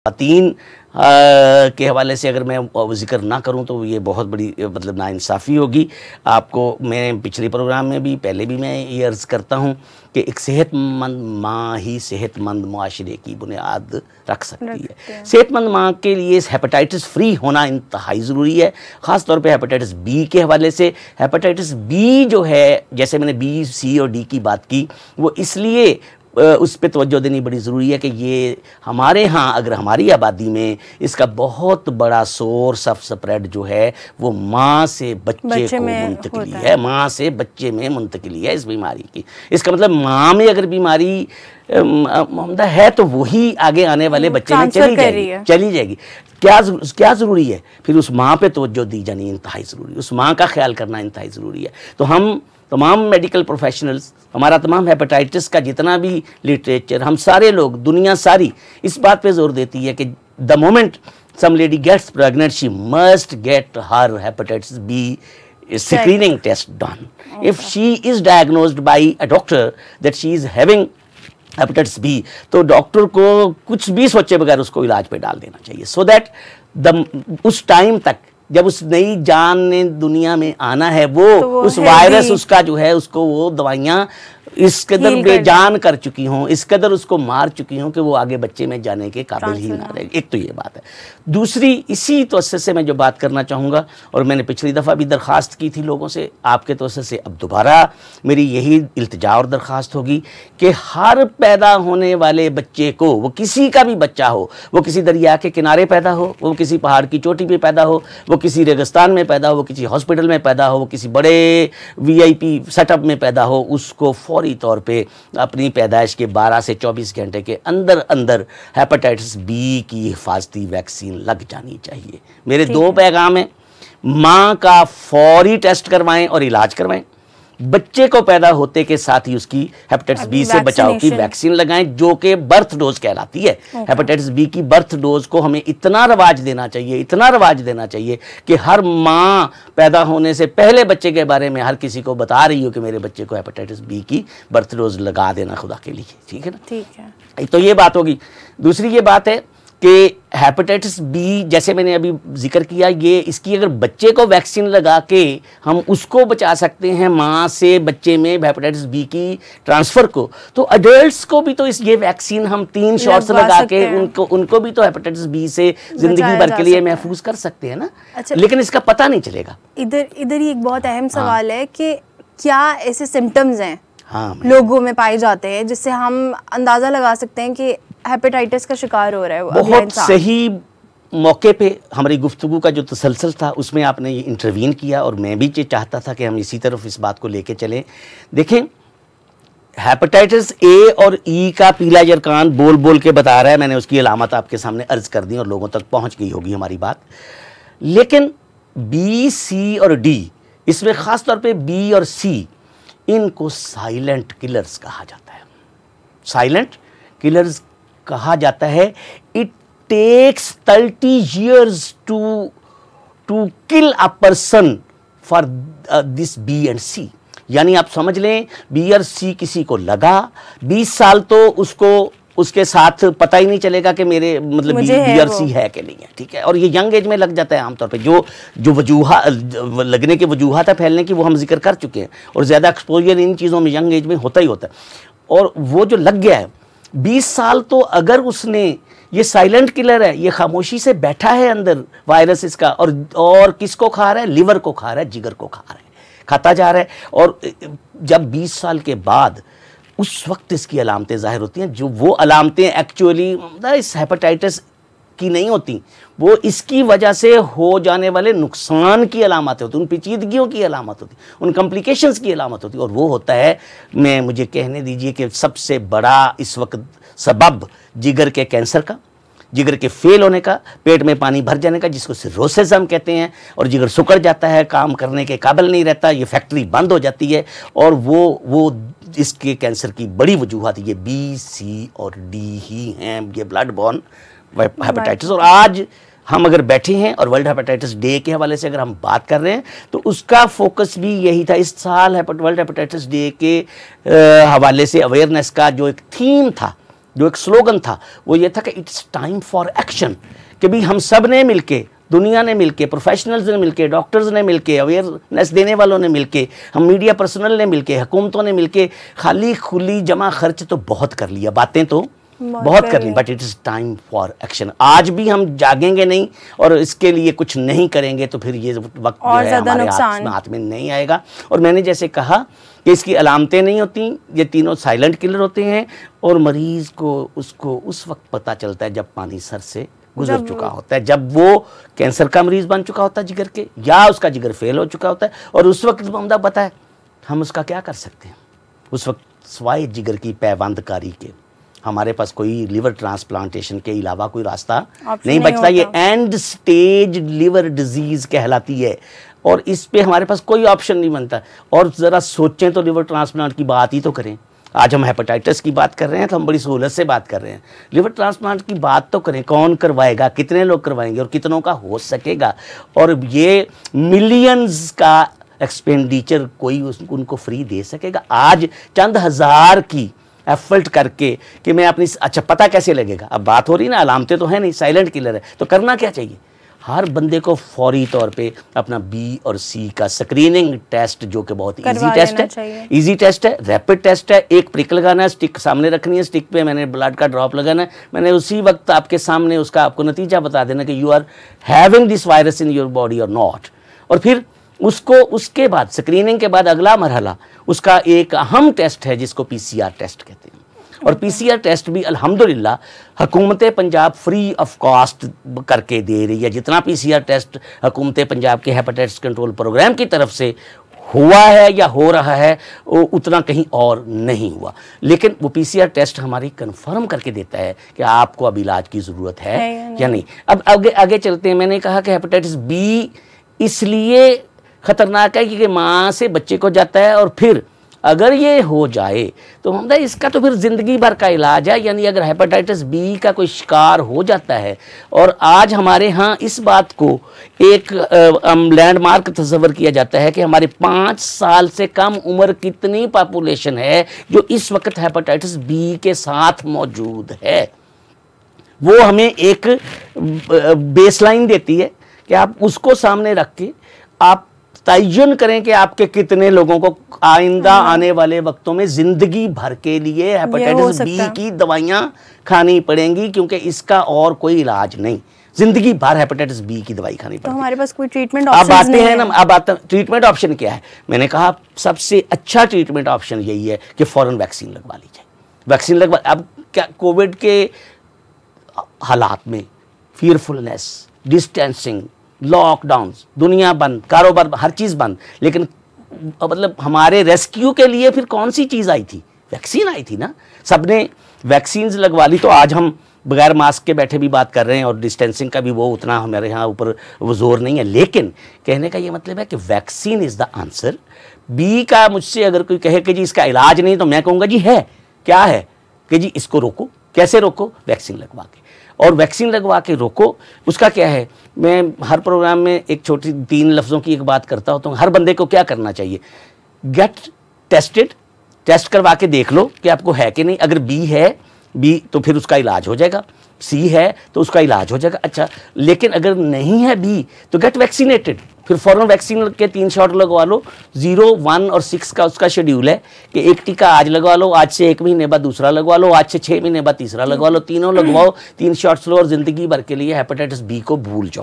ख़वातीन के हवाले से अगर मैं ज़िक्र ना करूं तो ये बहुत बड़ी मतलब नाइंसाफ़ी होगी। आपको मैं पिछले प्रोग्राम में भी पहले भी मैं ये अर्ज़ करता हूं कि एक सेहतमंद माँ ही सेहतमंद मुआशरे की बुनियाद रख सकती है। सेहतमंद माँ के लिए हेपेटाइटिस फ्री होना इंतहाई ज़रूरी है, ख़ास तौर पे हेपेटाइटिस बी के हवाले से। हेपेटाइटिस बी जो है, जैसे मैंने बी, सी और डी की बात की, वो इसलिए उस पर तवज्जो देनी बड़ी ज़रूरी है कि ये हमारे यहाँ अगर हमारी आबादी में इसका बहुत बड़ा सोर्स ऑफ स्प्रेड जो है वो माँ से बच्चे को मुंतकिली है, माँ से बच्चे में मुंतकिली है इस बीमारी की। इसका मतलब माँ में अगर बीमारी है तो वही आगे आने वाले बच्चे में चली जाएगी। क्या ज़रूरी है फिर उस माँ पे तवज्जो दी जानी इंतहाई ज़रूरी है, उस माँ का ख्याल करना इंतहाई ज़रूरी है। तो हम तमाम मेडिकल प्रोफेशनल्स, हमारा तमाम हेपेटाइटिस का जितना भी लिटरेचर, हम सारे लोग, दुनिया सारी इस बात पे जोर देती है कि the moment some lady gets pregnant she must get her hepatitis B screening test done. If she is diagnosed by a doctor that she is having hepatitis B, तो डॉक्टर को कुछ भी सोचे बगैर उसको इलाज पे डाल देना चाहिए, सो दैट उस टाइम तक जब उस नई जान ने दुनिया में आना है वो उस वायरस उसका जो है उसको वो दवाइयाँ इस कदर बेजान कर चुकी हों, इस कदर उसको मार चुकी हों कि वो आगे बच्चे में जाने के काबिल ही ना रहे। एक तो ये बात है। दूसरी, इसी तवज्जो से मैं जो बात करना चाहूँगा, और मैंने पिछली दफ़ा भी दरख्वास्त की थी लोगों से, आपके तवज्जो से अब दोबारा मेरी यही इल्तिजा और दरख्वास्त होगी कि हर पैदा होने वाले बच्चे को, वो किसी का भी बच्चा हो, वो किसी दरिया के किनारे पैदा हो, वो किसी पहाड़ की चोटी पे पैदा हो, वो किसी रेगिस्तान में पैदा हो, वो किसी हॉस्पिटल में पैदा हो, वो किसी बड़े VIP सेटअप में पैदा हो, उसको फौरी तौर पे अपनी पैदाइश के 12 से 24 घंटे के अंदर अंदर हेपेटाइटिस बी की हिफाजती वैक्सीन लग जानी चाहिए। मेरे दो पैगाम हैं, माँ का फौरी टेस्ट करवाएं और इलाज करवाएं, बच्चे को पैदा होते के साथ ही उसकी हेपेटाइटिस बी से बचाव की वैक्सीन लगाएं जो कि बर्थ डोज कहलाती है। हेपेटाइटिस बी की बर्थ डोज को हमें इतना रवाज देना चाहिए, इतना रवाज देना चाहिए कि हर माँ पैदा होने से पहले बच्चे के बारे में हर किसी को बता रही हो कि मेरे बच्चे को हेपेटाइटिस बी की बर्थ डोज लगा देना खुदा के लिए। ठीक है ना? ठीक है। तो ये बात होगी। दूसरी ये बात है कि हेपेटाइटिस बी, जैसे मैंने अभी जिक्र किया, ये इसकी अगर बच्चे को वैक्सीन लगा के हम उसको बचा सकते हैं माँ से बच्चे में हेपेटाइटिस बी की ट्रांसफ़र को, तो अडल्ट्स को भी तो ये वैक्सीन हम 3 शॉट्स लगा के उनको भी तो हेपेटाइटिस बी से ज़िंदगी भर के लिए महफूज कर सकते हैं ना। अच्छा, लेकिन इसका पता नहीं चलेगा। इधर ही एक बहुत अहम सवाल है कि क्या ऐसे सिम्टम्स हैं लोगों में पाए जाते हैं जिससे हम अंदाज़ा लगा सकते हैं कि हेपेटाइटिस का शिकार हो रहा है वो? बहुत सही मौके पे हमारी गुफ्तगू का जो तसलसल था उसमें आपने ये इंटरवीन किया और मैं भी चाहता था कि हम इसी तरफ इस बात को लेके चलें। देखें, हेपेटाइटिस ए और ई का पीला यरकान बोल बोल के बता रहा है, मैंने उसकी अलामत आपके सामने अर्ज कर दी और लोगों तक पहुंच गई होगी हमारी बात। लेकिन बी, सी और डी, इसमें ख़ास तौर पे बी और सी, इनको साइलेंट किलर्स कहा जाता है। साइलेंट किलर्स कहा जाता है। It takes 30 years to kill a person for this B and C. यानी आप समझ लें, बी और सी किसी को लगा 20 साल तो उसको उसके साथ पता ही नहीं चलेगा कि मेरे मतलब बी और सी है कि नहीं है। ठीक है। और ये यंग एज में लग जाता है आमतौर पे। जो वजूहा लगने के वजूहत है फैलने की वो हम जिक्र कर चुके हैं, और ज़्यादा एक्सपोजर इन चीज़ों में यंग एज में होता ही होता है। और वो जो लग गया है 20 साल, तो अगर उसने, ये साइलेंट किलर है, ये खामोशी से बैठा है अंदर वायरस इसका, और किसको खा रहा है? लिवर को खा रहा है, जिगर को खा रहा है, खाता जा रहा है। और जब 20 साल के बाद उस वक्त इसकी अलामतें ज़ाहिर होती हैं, जो वो अलामतें एक्चुअली इस हेपेटाइटिस की नहीं होती, वो इसकी वजह से हो जाने वाले नुकसान की अलामत होती, उन पेचीदगियों की अलामत होती, उन कॉम्प्लिकेशंस की अलामत होती। और वो होता है, मुझे कहने दीजिए कि सबसे बड़ा इस वक्त सबब जिगर के कैंसर का, जिगर के फेल होने का, पेट में पानी भर जाने का, जिसको सिरोसिस हम कहते हैं, और जिगर सुकड़ जाता है, काम करने के काबिल नहीं रहता, ये फैक्ट्री बंद हो जाती है। और वो इसके कैंसर की बड़ी वजूहत ये बी, सी और डी ही हैं, ये ब्लड बॉर्न हेपेटाइटिस। और आज हम अगर बैठे हैं और वर्ल्ड हेपेटाइटिस डे के हवाले से अगर हम बात कर रहे हैं, तो उसका फोकस भी यही था। इस साल वर्ल्ड हेपेटाइटिस डे के हवाले से अवेयरनेस का जो एक थीम था, जो एक स्लोगन था वो ये था कि इट्स टाइम फॉर एक्शन, कि भी हम सब ने मिलके, दुनिया ने मिलके, प्रोफेशनल्स ने मिलके, डॉक्टर्स ने मिलके, अवेयरनेस देने वालों ने मिलके, हम मीडिया पर्सनल ने मिलके, हुकूमतों ने मिलके, खाली खुली जमा खर्च तो बहुत कर लिया, बातें तो बहुत कर ली, but it is time for action. आज भी हम जागेंगे नहीं और इसके लिए कुछ नहीं करेंगे तो फिर ये वक्त जो है हमारे हाथ में नहीं आएगा। और मैंने जैसे कहा कि इसकी अलामतें नहीं होती, ये तीनों साइलेंट किलर होते हैं और मरीज को उसको उस वक्त पता चलता है जब पानी सर से गुजर चुका होता है, जब वो कैंसर का मरीज बन चुका होता है जिगर के, या उसका जिगर फेल हो चुका होता है। और उस वक्त बंदा पता है हम उसका क्या कर सकते हैं, उस वक्त स्वाय जिगर की पैबंदकारी के हमारे पास कोई लिवर ट्रांसप्लांटेशन के अलावा कोई रास्ता नहीं बचता। ये एंड स्टेज लिवर डिजीज कहलाती है और इस पे हमारे पास कोई ऑप्शन नहीं बनता। और ज़रा सोचें तो लिवर ट्रांसप्लांट की बात ही तो करें। आज हम हेपेटाइटिस की बात कर रहे हैं तो हम बड़ी सहूलत से बात कर रहे हैं, लिवर ट्रांसप्लांट की बात तो करें। कौन करवाएगा, कितने लोग करवाएंगे और कितनों का हो सकेगा। और ये मिलियंस का एक्सपेंडिचर कोई उनको फ्री दे सकेगा? आज चंद हज़ार की एफर्ट करके कि मैं अपनी, अच्छा पता कैसे लगेगा? अब बात हो रही ना, अलामतें तो है नहीं, साइलेंट किलर है, तो करना क्या चाहिए? हर बंदे को फौरी तौर पे अपना बी और सी का स्क्रीनिंग टेस्ट, जो कि बहुत इजी टेस्ट है, इजी टेस्ट है, रैपिड टेस्ट है। एक प्रिक लगाना है, स्टिक सामने रखनी है, स्टिक पे मैंने ब्लड का ड्रॉप लगाना है, मैंने उसी वक्त आपके सामने उसका आपको नतीजा बता देना कि you are having this virus in your body और नॉट। और फिर उसको, उसके बाद स्क्रीनिंग के बाद अगला मरहला उसका एक अहम टेस्ट है जिसको पीसीआर टेस्ट कहते हैं। और पीसीआर टेस्ट भी अल्हम्दुलिल्लाह हुकूमत पंजाब फ्री ऑफ कॉस्ट करके दे रही है। जितना पीसीआर टेस्ट हुकूमत पंजाब के हेपेटाइटिस कंट्रोल प्रोग्राम की तरफ से हुआ है या हो रहा है वो उतना कहीं और नहीं हुआ। लेकिन वो पीसीआर टेस्ट हमारी कंफर्म करके देता है कि आपको अब इलाज की ज़रूरत है या नहीं। अब आगे चलते हैं। मैंने कहा कि हेपेटाइटिस बी इसलिए ख़तरनाक है क्योंकि माँ से बच्चे को जाता है और फिर अगर ये हो जाए तो हम इसका तो फिर ज़िंदगी भर का इलाज है। यानी अगर हेपेटाइटिस बी का कोई शिकार हो जाता है, और आज हमारे यहाँ इस बात को एक लैंडमार्क तस्वर किया जाता है कि हमारे 5 साल से कम उम्र कितनी पॉपुलेशन है जो इस वक्त हेपेटाइटिस बी के साथ मौजूद है। वो हमें एक बेसलाइन देती है कि आप उसको सामने रख के आप तयन करें कि आपके कितने लोगों को आइंदा आने वाले वक्तों में जिंदगी भर के लिए हेपेटाइटिस बी की दवाइयां खानी पड़ेंगी, क्योंकि इसका और कोई इलाज नहीं। जिंदगी भर हेपेटाइटिस बी की दवाई खानी पड़ेगी। तो हमारे पास कोई ट्रीटमेंट ऑप्शन अब आते हैं ना, अब आता ट्रीटमेंट ऑप्शन क्या है। मैंने कहा सबसे अच्छा ट्रीटमेंट ऑप्शन यही है कि फौरन वैक्सीन लगवा ली जाए। वैक्सीन लगवा, अब क्या कोविड के हालात में फियरफुलनेस, डिस्टेंसिंग, लॉकडाउन, दुनिया बंद, कारोबार, हर चीज़ बंद, लेकिन मतलब हमारे रेस्क्यू के लिए फिर कौन सी चीज़ आई थी? वैक्सीन आई थी ना। सबने वैक्सीन लगवा ली, तो आज हम बगैर मास्क के बैठे भी बात कर रहे हैं और डिस्टेंसिंग का भी वो उतना हमारे यहाँ ऊपर वो जोर नहीं है। लेकिन कहने का ये मतलब है कि vaccine is the answer. B का मुझसे अगर कोई कहे कि जी इसका इलाज नहीं, तो मैं कहूँगा जी है। क्या है कि जी इसको रोको। कैसे रोको? वैक्सीन लगवा के। और वैक्सीन लगवा के रोको। उसका क्या है, मैं हर प्रोग्राम में एक छोटी 3 लफ्ज़ों की एक बात करता हूँ। तो हर बंदे को क्या करना चाहिए? गेट टेस्टेड, टेस्ट करवा के देख लो कि आपको है कि नहीं। अगर बी है, बी तो फिर उसका इलाज हो जाएगा, सी है तो उसका इलाज हो जाएगा। अच्छा, लेकिन अगर नहीं है बी तो गेट वैक्सीनेटेड। फिर फौरन वैक्सीन के 3 शॉट लगवा लो। 0, 1 और 6 का उसका शेड्यूल है कि एक टीका आज लगवा लो, आज से 1 महीने बाद दूसरा लगवा लो, आज से 6 महीने बाद तीसरा लगवा लो। तीनों लगवाओ, 3 शॉट्स लो और ज़िंदगी भर के लिए हेपेटाइटिस बी को भूल जाओ।